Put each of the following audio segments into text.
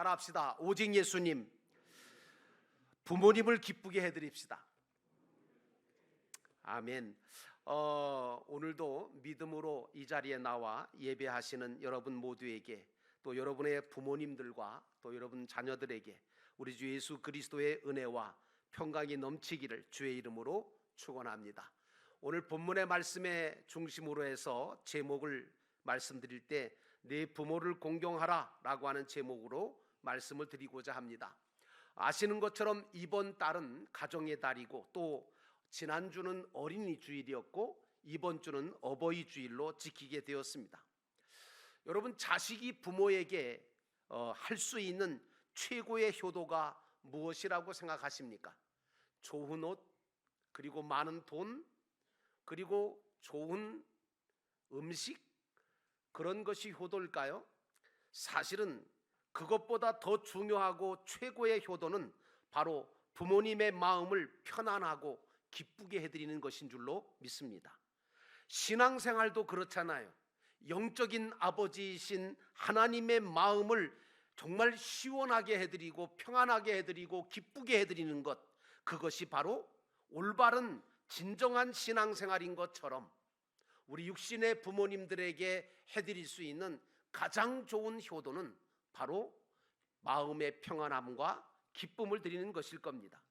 따라합시다. 오직 예수님. 부모님을 기쁘게 해드립시다. 아멘. 오늘도 믿음으로 이 자리에 나와 예배하시는 여러분 모두에게, 또 여러분의 부모님들과 또 여러분 자녀들에게 우리 주 예수 그리스도의 은혜와 평강이 넘치기를 주의 이름으로 축원합니다. 오늘 본문의 말씀의 중심으로 해서 제목을 말씀드릴 때 내 부모를 공경하라 라고 하는 제목으로 말씀을 드리고자 합니다. 아시는 것처럼 이번 달은 가정의 달이고, 또 지난주는 어린이 주일이었고 이번 주는 어버이 주일로 지키게 되었습니다. 여러분, 자식이 부모에게 할 수 있는 최고의 효도가 무엇이라고 생각하십니까? 좋은 옷, 그리고 많은 돈, 그리고 좋은 음식, 그런 것이 효도일까요? 사실은 그것보다 더 중요하고 최고의 효도는 바로 부모님의 마음을 편안하고 기쁘게 해드리는 것인 줄로 믿습니다. 신앙생활도 그렇잖아요. 영적인 아버지이신 하나님의 마음을 정말 시원하게 해드리고 평안하게 해드리고 기쁘게 해드리는 것, 그것이 바로 올바른 진정한 신앙생활인 것처럼 우리 육신의 부모님들에게 해드릴 수 있는 가장 좋은 효도는 바로 마음의 평안함과 기쁨을 드리는 것일 겁니다.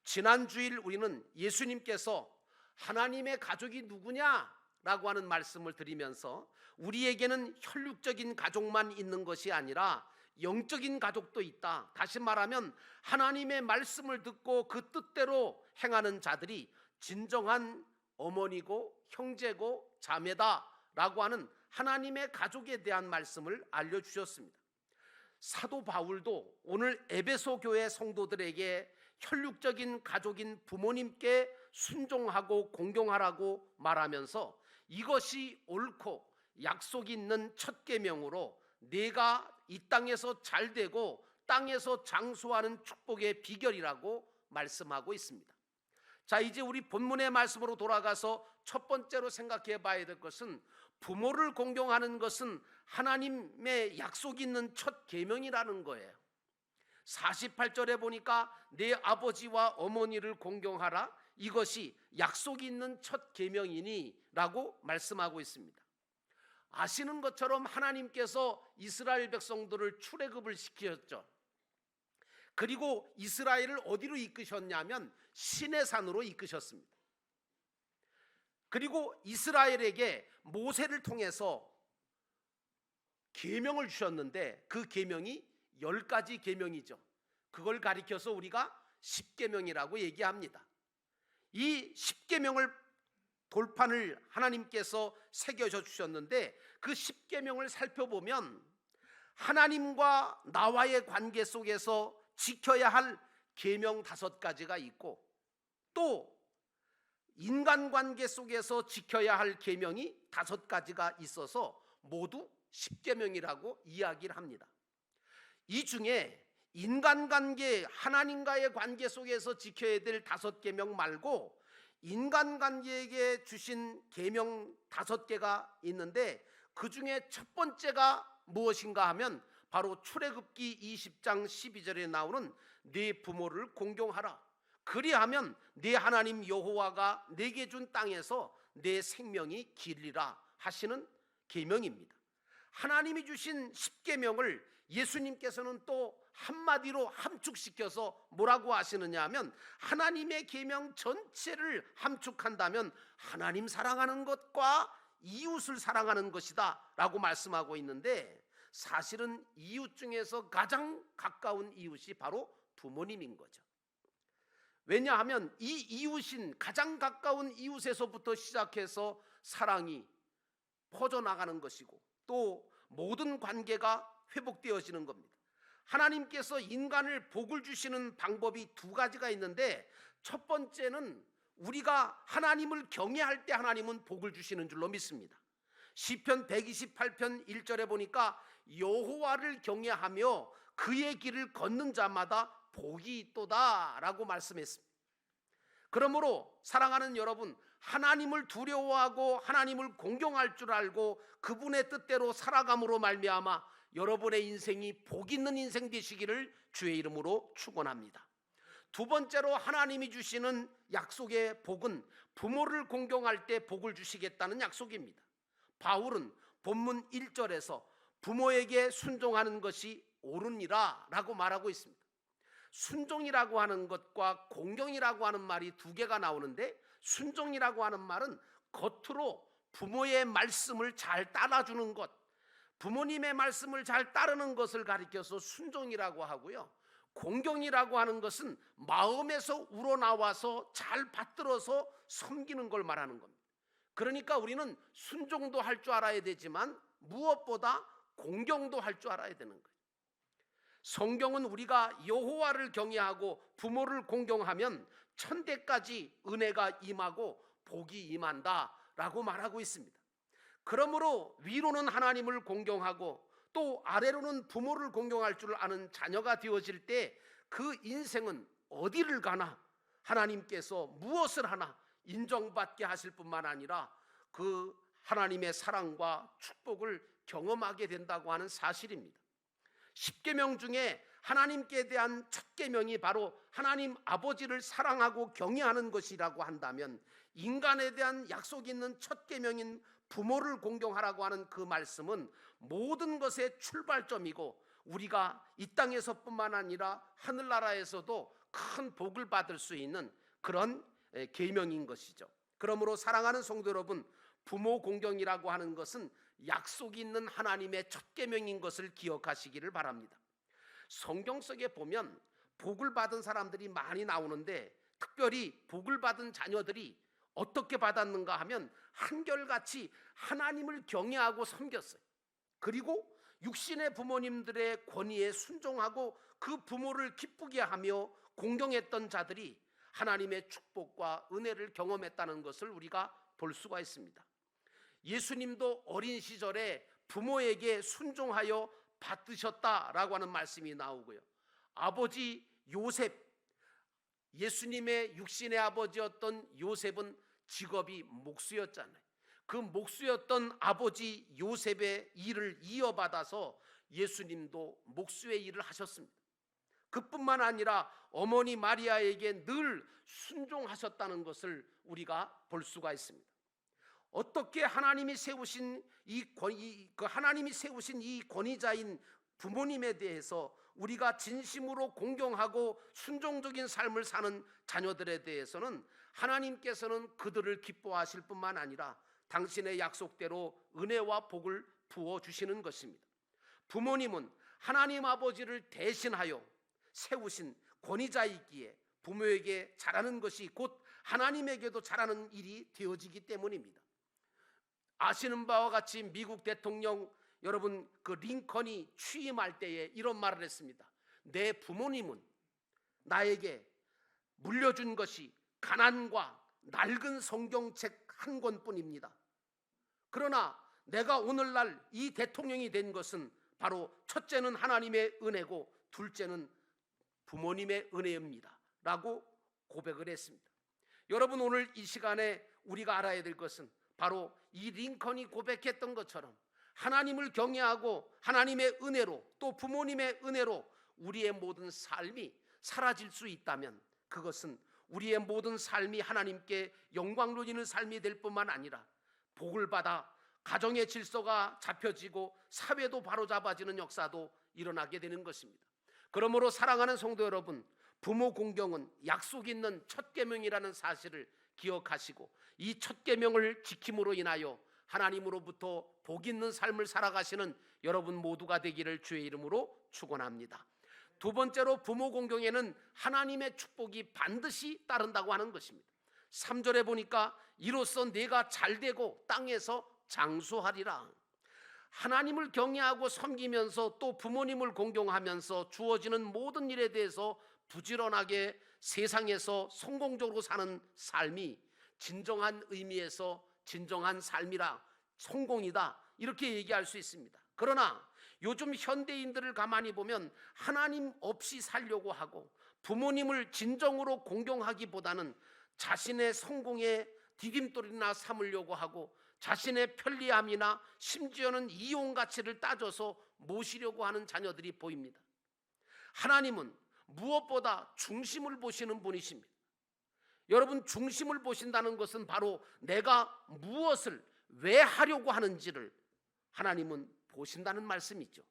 지난 주일 우리는 예수님께서 하나님의 가족이 누구냐라고 하는 말씀을 드리면서 우리에게는 혈육적인 가족만 있는 것이 아니라 영적인 가족도 있다. 다시 말하면 하나님의 말씀을 듣고 그 뜻대로 행하는 자들이 진정한 어머니고 형제고 자매다라고 하는 하나님의 가족에 대한 말씀을 알려주셨습니다. 사도 바울도 오늘 에베소 교회 성도들에게 혈육적인 가족인 부모님께 순종하고 공경하라고 말하면서 이것이 옳고 약속이 있는 첫 계명으로 내가 이 땅에서 잘되고 땅에서 장수하는 축복의 비결이라고 말씀하고 있습니다. 자, 이제 우리 본문의 말씀으로 돌아가서 첫 번째로 생각해 봐야 될 것은, 부모를 공경하는 것은 하나님의 약속이 있는 첫 계명이라는 거예요. 48절에 보니까 내 아버지와 어머니를 공경하라, 이것이 약속이 있는 첫 계명이니 라고 말씀하고 있습니다. 아시는 것처럼 하나님께서 이스라엘 백성들을 출애굽을 시키셨죠. 그리고 이스라엘을 어디로 이끄셨냐면 시내산으로 이끄셨습니다. 그리고 이스라엘에게 모세를 통해서 계명을 주셨는데 그 계명이 10가지 계명이죠. 그걸 가리켜서 우리가 10계명이라고 얘기합니다. 이 10계명을 돌판을 하나님께서 새겨져 주셨는데 그 10계명을 살펴보면 하나님과 나와의 관계 속에서 지켜야 할 계명 5가지가 있고, 또 인간관계 속에서 지켜야 할 계명이 5가지가 있어서 모두 10계명이라고 이야기를 합니다. 이 중에 인간관계, 하나님과의 관계 속에서 지켜야 될 5계명 말고 인간관계에게 주신 계명 5개가 있는데, 그 중에 첫 번째가 무엇인가 하면 바로 출애굽기 20장 12절에 나오는 네 부모를 공경하라, 그리하면 네 하나님 여호와가 내게 준 땅에서 내 생명이 길리라 하시는 계명입니다. 하나님이 주신 10계명을 예수님께서는 또 한마디로 함축시켜서 뭐라고 하시느냐 하면, 하나님의 계명 전체를 함축한다면 하나님 사랑하는 것과 이웃을 사랑하는 것이다 라고 말씀하고 있는데, 사실은 이웃 중에서 가장 가까운 이웃이 바로 부모님인 거죠. 왜냐하면 이 이웃인, 가장 가까운 이웃에서부터 시작해서 사랑이 퍼져나가는 것이고 또 모든 관계가 회복되어지는 겁니다. 하나님께서 인간을 복을 주시는 방법이 2가지가 있는데, 첫 번째는 우리가 하나님을 경외할 때 하나님은 복을 주시는 줄로 믿습니다. 시편 128편 1절에 보니까 여호와를 경외하며 그의 길을 걷는 자마다 복이 있도다 라고 말씀했습니다. 그러므로 사랑하는 여러분, 하나님을 두려워하고 하나님을 공경할 줄 알고 그분의 뜻대로 살아감으로 말미암아 여러분의 인생이 복 있는 인생 되시기를 주의 이름으로 축원합니다. 두 번째로 하나님이 주시는 약속의 복은 부모를 공경할 때 복을 주시겠다는 약속입니다. 바울은 본문 1절에서 부모에게 순종하는 것이 옳으니라 라고 말하고 있습니다. 순종이라고 하는 것과 공경이라고 하는 말이 두 개가 나오는데, 순종이라고 하는 말은 겉으로 부모의 말씀을 잘 따라주는 것, 부모님의 말씀을 잘 따르는 것을 가리켜서 순종이라고 하고요, 공경이라고 하는 것은 마음에서 우러나와서 잘 받들어서 섬기는 걸 말하는 겁니다. 그러니까 우리는 순종도 할 줄 알아야 되지만 무엇보다 공경도 할 줄 알아야 되는 거예요. 성경은 우리가 여호와를 경외하고 부모를 공경하면 천대까지 은혜가 임하고 복이 임한다 라고 말하고 있습니다. 그러므로 위로는 하나님을 공경하고 또 아래로는 부모를 공경할 줄 아는 자녀가 되어질 때 그 인생은 어디를 가나 하나님께서 무엇을 하나 인정받게 하실 뿐만 아니라 그 하나님의 사랑과 축복을 경험하게 된다고 하는 사실입니다. 10계명 중에 하나님께 대한 첫 계명이 바로 하나님 아버지를 사랑하고 경외하는 것이라고 한다면, 인간에 대한 약속이 있는 첫 계명인 부모를 공경하라고 하는 그 말씀은 모든 것의 출발점이고, 우리가 이 땅에서뿐만 아니라 하늘나라에서도 큰 복을 받을 수 있는 그런 계명인 것이죠. 그러므로 사랑하는 성도 여러분, 부모 공경이라고 하는 것은 약속이 있는 하나님의 첫 계명인 것을 기억하시기를 바랍니다. 성경 속에 보면 복을 받은 사람들이 많이 나오는데, 특별히 복을 받은 자녀들이 어떻게 받았는가 하면 한결같이 하나님을 경외하고 섬겼어요. 그리고 육신의 부모님들의 권위에 순종하고 그 부모를 기쁘게 하며 공경했던 자들이 하나님의 축복과 은혜를 경험했다는 것을 우리가 볼 수가 있습니다. 예수님도 어린 시절에 부모에게 순종하여 받으셨다라고 하는 말씀이 나오고요, 아버지 요셉, 예수님의 육신의 아버지였던 요셉은 직업이 목수였잖아요. 그 목수였던 아버지 요셉의 일을 이어받아서 예수님도 목수의 일을 하셨습니다. 그뿐만 아니라 어머니 마리아에게 늘 순종하셨다는 것을 우리가 볼 수가 있습니다. 어떻게 하나님이 세우신 이 권위자인 부모님에 대해서 우리가 진심으로 공경하고 순종적인 삶을 사는 자녀들에 대해서는 하나님께서는 그들을 기뻐하실 뿐만 아니라 당신의 약속대로 은혜와 복을 부어주시는 것입니다. 부모님은 하나님 아버지를 대신하여 세우신 권위자이기에 부모에게 잘하는 것이 곧 하나님에게도 잘하는 일이 되어지기 때문입니다. 아시는 바와 같이 미국 대통령 여러분, 그 링컨이 취임할 때에 이런 말을 했습니다. 내 부모님은 나에게 물려준 것이 가난과 낡은 성경책 한 권뿐입니다. 그러나 내가 오늘날 이 대통령이 된 것은 바로 첫째는 하나님의 은혜고 둘째는 부모님의 은혜입니다 라고 고백을 했습니다. 여러분, 오늘 이 시간에 우리가 알아야 될 것은 바로 이 링컨이 고백했던 것처럼 하나님을 경외하고 하나님의 은혜로 또 부모님의 은혜로 우리의 모든 삶이 사라질 수 있다면 그것은 우리의 모든 삶이 하나님께 영광 돌리는 삶이 될 뿐만 아니라 복을 받아 가정의 질서가 잡혀지고 사회도 바로잡아지는 역사도 일어나게 되는 것입니다. 그러므로 사랑하는 성도 여러분, 부모 공경은 약속 있는 첫 계명이라는 사실을 기억하시고 이 첫 계명을 지킴으로 인하여 하나님으로부터 복 있는 삶을 살아가시는 여러분 모두가 되기를 주의 이름으로 축원합니다. 두 번째로 부모 공경에는 하나님의 축복이 반드시 따른다고 하는 것입니다. 3절에 보니까 이로써 내가 잘되고 땅에서 장수하리라. 하나님을 경외하고 섬기면서 또 부모님을 공경하면서 주어지는 모든 일에 대해서 부지런하게 세상에서 성공적으로 사는 삶이 진정한 의미에서 진정한 삶이라, 성공이다, 이렇게 얘기할 수 있습니다. 그러나 요즘 현대인들을 가만히 보면 하나님 없이 살려고 하고 부모님을 진정으로 공경하기보다는 자신의 성공에 디딤돌이나 삼으려고 하고 자신의 편리함이나 심지어는 이용 가치를 따져서 모시려고 하는 자녀들이 보입니다. 하나님은 무엇보다 중심을 보시는 분이십니다. 여러분, 중심을 보신다는 것은 바로 내가 무엇을 왜 하려고 하는지를 하나님은 보신다는 말씀이죠.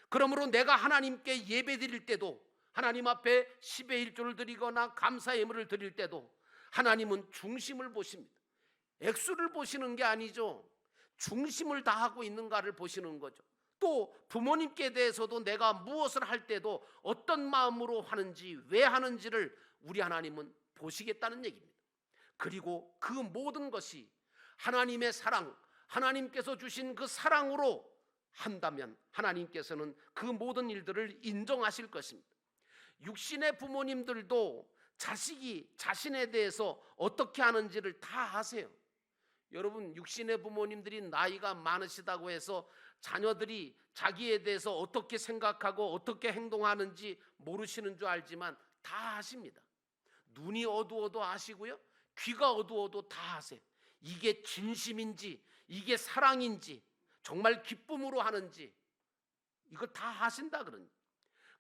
그러므로 내가 하나님께 예배 드릴 때도, 하나님 앞에 10의 1조를 드리거나 감사 예물을 드릴 때도 하나님은 중심을 보십니다. 액수를 보시는 게 아니죠. 중심을 다하고 있는가를 보시는 거죠. 또 부모님께 대해서도 내가 무엇을 할 때도 어떤 마음으로 하는지, 왜 하는지를 우리 하나님은 보시겠다는 얘기입니다. 그리고 그 모든 것이 하나님의 사랑, 하나님께서 주신 그 사랑으로 한다면 하나님께서는 그 모든 일들을 인정하실 것입니다. 육신의 부모님들도 자식이 자신에 대해서 어떻게 하는지를 다 아세요. 여러분, 육신의 부모님들이 나이가 많으시다고 해서 자녀들이 자기에 대해서 어떻게 생각하고 어떻게 행동하는지 모르시는 줄 알지만 다 아십니다. 눈이 어두워도 아시고요, 귀가 어두워도 다 아세요. 이게 진심인지, 이게 사랑인지, 정말 기쁨으로 하는지 이거 다 아신다 그러니.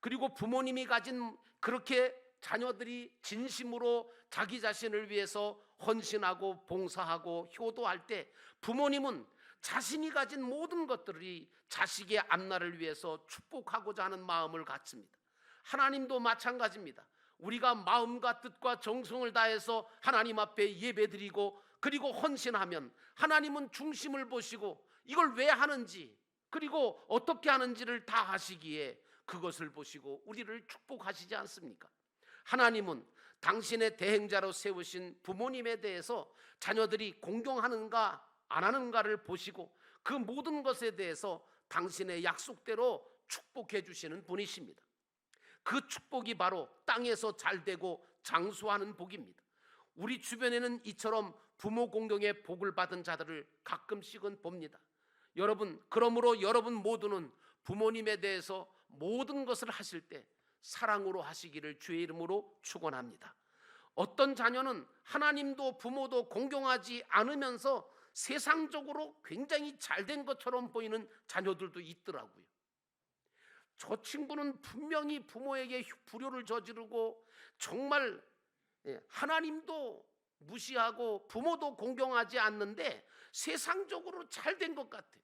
그리고 부모님이 가진, 그렇게 자녀들이 진심으로 자기 자신을 위해서 헌신하고 봉사하고 효도할 때 부모님은 자신이 가진 모든 것들이 자식의 앞날을 위해서 축복하고자 하는 마음을 갖습니다. 하나님도 마찬가지입니다. 우리가 마음과 뜻과 정성을 다해서 하나님 앞에 예배드리고 그리고 헌신하면 하나님은 중심을 보시고 이걸 왜 하는지, 그리고 어떻게 하는지를 다 아시기에 그것을 보시고 우리를 축복하시지 않습니까? 하나님은 당신의 대행자로 세우신 부모님에 대해서 자녀들이 공경하는가 안 하는가를 보시고 그 모든 것에 대해서 당신의 약속대로 축복해 주시는 분이십니다. 그 축복이 바로 땅에서 잘되고 장수하는 복입니다. 우리 주변에는 이처럼 부모 공경의 복을 받은 자들을 가끔씩은 봅니다. 여러분, 그러므로 여러분 모두는 부모님에 대해서 모든 것을 하실 때 사랑으로 하시기를 주의 이름으로 축원합니다. 어떤 자녀는 하나님도 부모도 공경하지 않으면서 세상적으로 굉장히 잘된 것처럼 보이는 자녀들도 있더라고요. 저 친구는 분명히 부모에게 불효를 저지르고 정말 하나님도 무시하고 부모도 공경하지 않는데 세상적으로 잘된 것 같아요.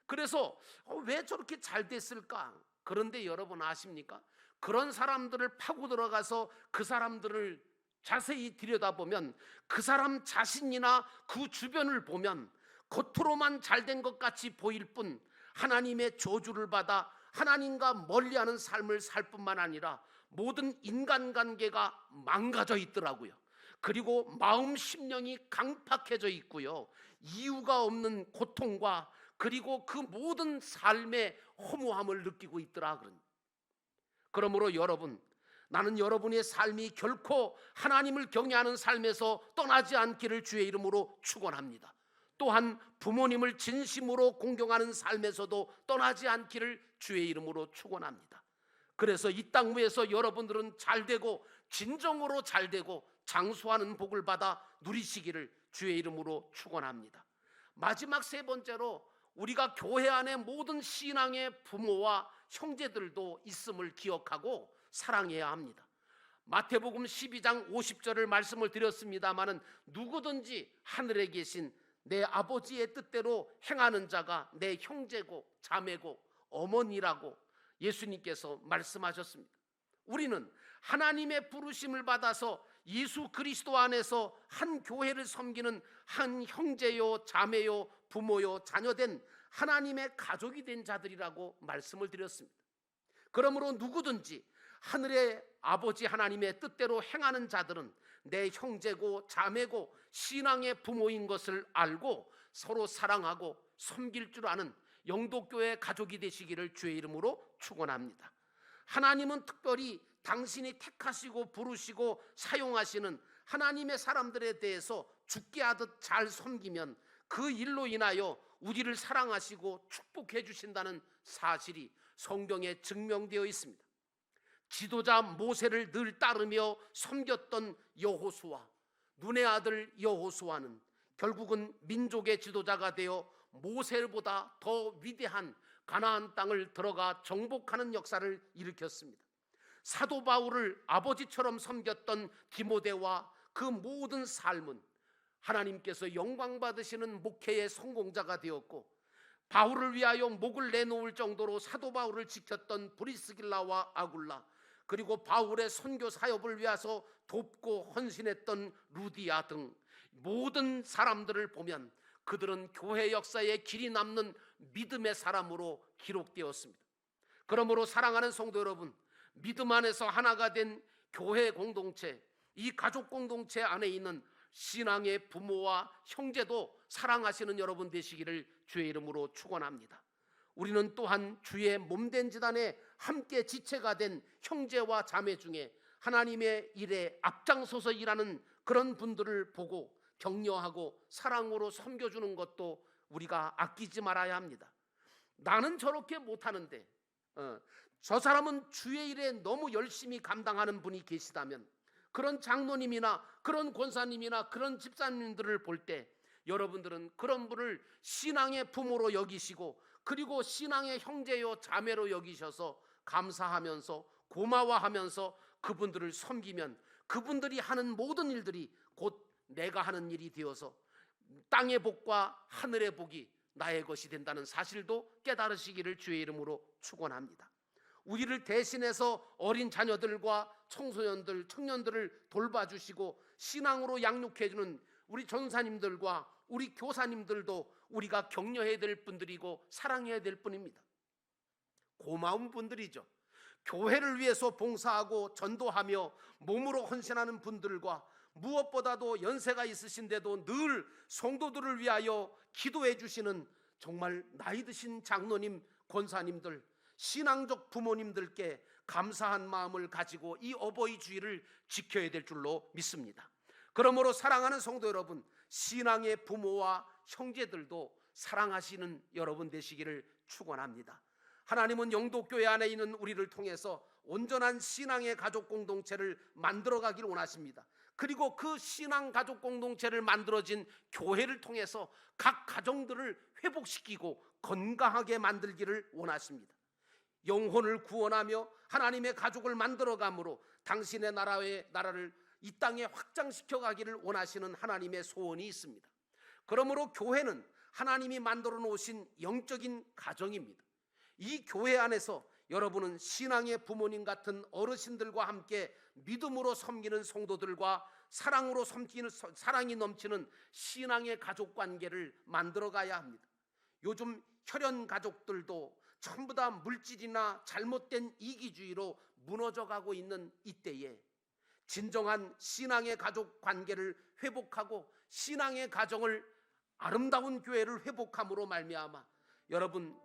그래서 왜 저렇게 잘 됐을까? 그런데 여러분 아십니까? 그런 사람들을 파고 들어가서 그 사람들을 자세히 들여다보면 그 사람 자신이나 그 주변을 보면 겉으로만 잘된 것 같이 보일 뿐 하나님의 저주를 받아 하나님과 멀리하는 삶을 살 뿐만 아니라 모든 인간관계가 망가져 있더라고요. 그리고 마음 심령이 강팍해져 있고요, 이유가 없는 고통과 그리고 그 모든 삶의 허무함을 느끼고 있더라. 그러므로 여러분, 나는 여러분의 삶이 결코 하나님을 경외하는 삶에서 떠나지 않기를 주의 이름으로 축원합니다. 또한 부모님을 진심으로 공경하는 삶에서도 떠나지 않기를 주의 이름으로 축원합니다. 그래서 이 땅 위에서 여러분들은 잘되고 진정으로 잘되고 장수하는 복을 받아 누리시기를 주의 이름으로 축원합니다. 마지막 세 번째로 우리가 교회 안에 모든 신앙의 부모와 형제들도 있음을 기억하고 사랑해야 합니다. 마태복음 12장 50절을 말씀을 드렸습니다마는 누구든지 하늘에 계신 내 아버지의 뜻대로 행하는 자가 내 형제고 자매고 어머니라고 예수님께서 말씀하셨습니다. 우리는 하나님의 부르심을 받아서 예수 그리스도 안에서 한 교회를 섬기는 한 형제요 자매요 부모요 자녀된 하나님의 가족이 된 자들이라고 말씀을 드렸습니다. 그러므로 누구든지 하늘의 아버지 하나님의 뜻대로 행하는 자들은 내 형제고 자매고 신앙의 부모인 것을 알고 서로 사랑하고 섬길 줄 아는 영도교회 가족이 되시기를 주의 이름으로 축원합니다. 하나님은 특별히 당신이 택하시고 부르시고 사용하시는 하나님의 사람들에 대해서 죽게 하듯 잘 섬기면 그 일로 인하여 우리를 사랑하시고 축복해 주신다는 사실이 성경에 증명되어 있습니다. 지도자 모세를 늘 따르며 섬겼던 여호수아, 눈의 아들 여호수아는 결국은 민족의 지도자가 되어 모세보다 더 위대한 가나안 땅을 들어가 정복하는 역사를 일으켰습니다. 사도 바울을 아버지처럼 섬겼던 디모데와 그 모든 삶은 하나님께서 영광 받으시는 목회의 성공자가 되었고, 바울을 위하여 목을 내놓을 정도로 사도 바울을 지켰던 브리스길라와 아굴라, 그리고 바울의 선교 사역을 위해서 돕고 헌신했던 루디아 등 모든 사람들을 보면 그들은 교회 역사에 길이 남는 믿음의 사람으로 기록되었습니다. 그러므로 사랑하는 성도 여러분, 믿음 안에서 하나가 된 교회 공동체, 이 가족 공동체 안에 있는 신앙의 부모와 형제도 사랑하시는 여러분 되시기를 주의 이름으로 축원합니다. 우리는 또한 주의 몸된 지단에 함께 지체가 된 형제와 자매 중에 하나님의 일에 앞장서서 일하는 그런 분들을 보고 격려하고 사랑으로 섬겨주는 것도 우리가 아끼지 말아야 합니다. 나는 저렇게 못하는데 저 사람은 주의 일에 너무 열심히 감당하는 분이 계시다면, 그런 장로님이나 그런 권사님이나 그런 집사님들을 볼 때 여러분들은 그런 분을 신앙의 부모로 여기시고, 그리고 신앙의 형제요 자매로 여기셔서 감사하면서 고마워하면서 그분들을 섬기면 그분들이 하는 모든 일들이 곧 내가 하는 일이 되어서 땅의 복과 하늘의 복이 나의 것이 된다는 사실도 깨달으시기를 주의 이름으로 축원합니다. 우리를 대신해서 어린 자녀들과 청소년들, 청년들을 돌봐주시고 신앙으로 양육해주는 우리 전사님들과 우리 교사님들도 우리가 격려해야 될 분들이고 사랑해야 될 분입니다. 고마운 분들이죠. 교회를 위해서 봉사하고 전도하며 몸으로 헌신하는 분들과 무엇보다도 연세가 있으신데도 늘 성도들을 위하여 기도해 주시는 정말 나이 드신 장로님, 권사님들, 신앙적 부모님들께 감사한 마음을 가지고 이 어버이 주일을 지켜야 될 줄로 믿습니다. 그러므로 사랑하는 성도 여러분, 신앙의 부모와 형제들도 사랑하시는 여러분 되시기를 축원합니다. 하나님은 영도교회 안에 있는 우리를 통해서 온전한 신앙의 가족 공동체를 만들어가기를 원하십니다. 그리고 그 신앙 가족 공동체를 만들어진 교회를 통해서 각 가정들을 회복시키고 건강하게 만들기를 원하십니다. 영혼을 구원하며 하나님의 가족을 만들어감으로 당신의 나라를 이 땅에 확장시켜 가기를 원하시는 하나님의 소원이 있습니다. 그러므로 교회는 하나님이 만들어 놓으신 영적인 가정입니다. 이 교회 안에서 여러분은 신앙의 부모님 같은 어르신들과 함께 믿음으로 섬기는 성도들과 사랑으로 섬기는, 사랑이 넘치는 신앙의 가족 관계를 만들어 가야 합니다. 요즘 혈연 가족들도 전부 다 물질이나 잘못된 이기주의로 무너져 가고 있는 이때에 진정한 신앙의 가족 관계를 회복하고 신앙의 가정을, 아름다운 교회를 회복함으로 말미암아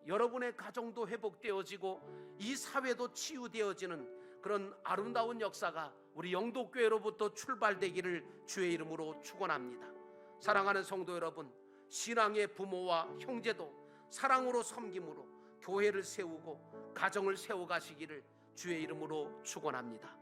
여러분의 가정도 회복되어지고 이 사회도 치유되어지는 그런 아름다운 역사가 우리 영도교회로부터 출발되기를 주의 이름으로 축원합니다. 사랑하는 성도 여러분, 신앙의 부모와 형제도 사랑으로 섬김으로 교회를 세우고 가정을 세워가시기를 주의 이름으로 축원합니다.